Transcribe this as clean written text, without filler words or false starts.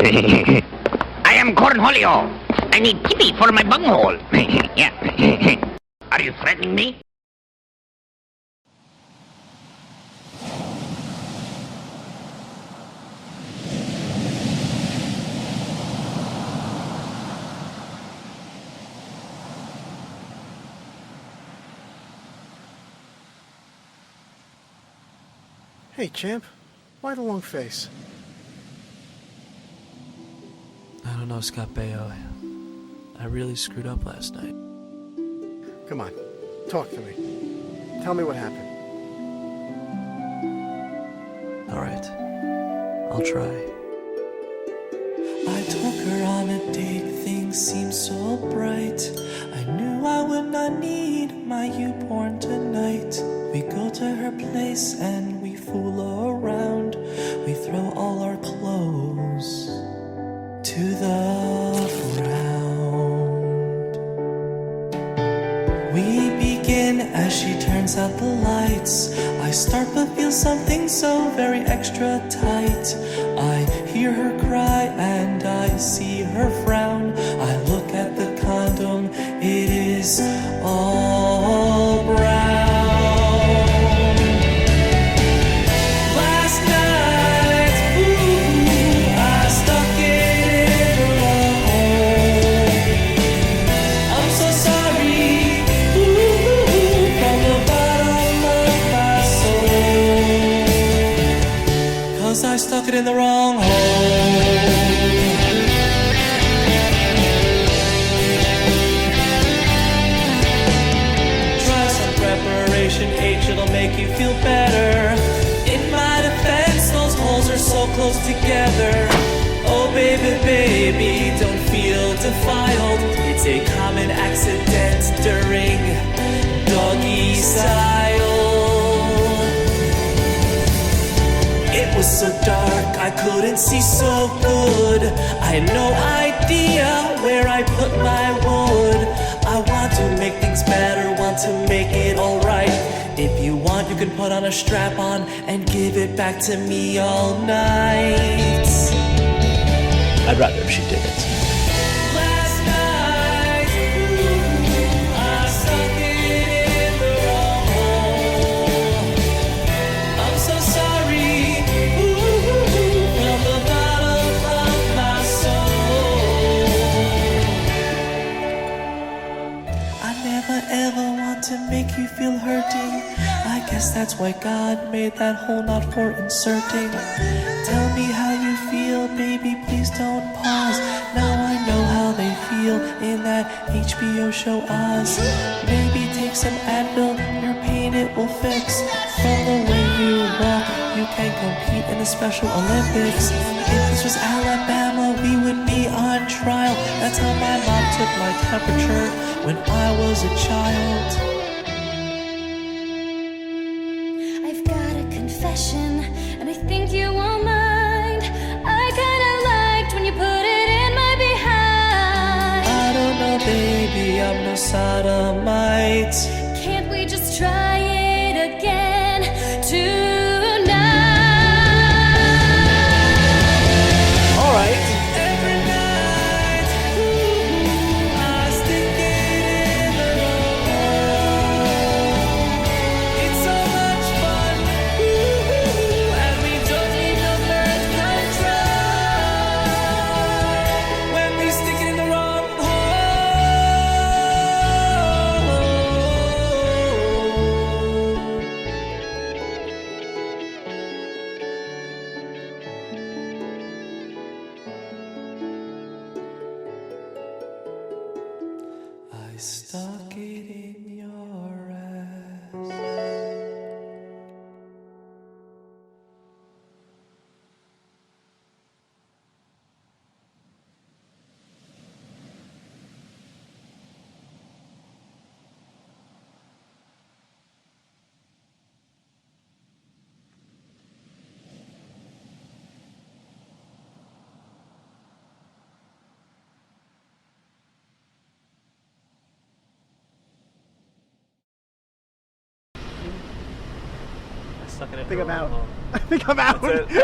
I am Cornholio. I need pee for my bunghole. Yeah. Are you threatening me? Hey, champ. Why the long face? I don't know, Scott Baio. I really screwed up last night. Come on. Talk to me. Tell me what happened. Alright. I'll try. I took her on a date, things seemed so bright. I knew I would not need my U-porn tonight. We go to her place and we fool around. We throw all our clothes to the ground. We begin as she turns out the lights. I start but feel something so very extra tight. I hear her cry and I see her frown. I look at the condom, it is all brown. Last night, ooh, I stuck it in her hole. I'm so sorry, ooh, from the bottom of my soul, 'cause I stuck it in the wrong hole. H, it'll make you feel better. In my defense, those holes are so close together. Oh baby, baby, don't feel defiled. It's a common accident during doggy style. It was so dark, I couldn't see so good. I had no idea where I put my wood. I want to make things better, want to make it alright. If you want, you can put on a strap-on and give it back to me all night. I'd rather if she did it. Last night, ooh, I stuck it in the wrong hole. I'm so sorry, ooh, from the bottom of my soul. I never ever want to make you feel hurting. I guess that's why God made that hole not for inserting. Tell me how you feel, baby, please don't pause. Now I know how they feel in that HBO show Oz. Maybe take some Advil, your pain it will fix. From the way you walk, you can compete in the Special Olympics. If this was Alabama, we would be on trial. That's how my mom took my temperature when I was a child. And I think you won't mind. I kinda liked when you put it in my behind. I don't know, baby, I'm no sodomite. Can't we just try it again tonight? Alright. Every night, ooh, I stick it in the hole. It's so much fun, ooh, and we don't need no birth control when we stick it in the wrong hole. I stuck it in your ass. Suck it in I think the I'm wrong out. hole. I think I'm out. That's it.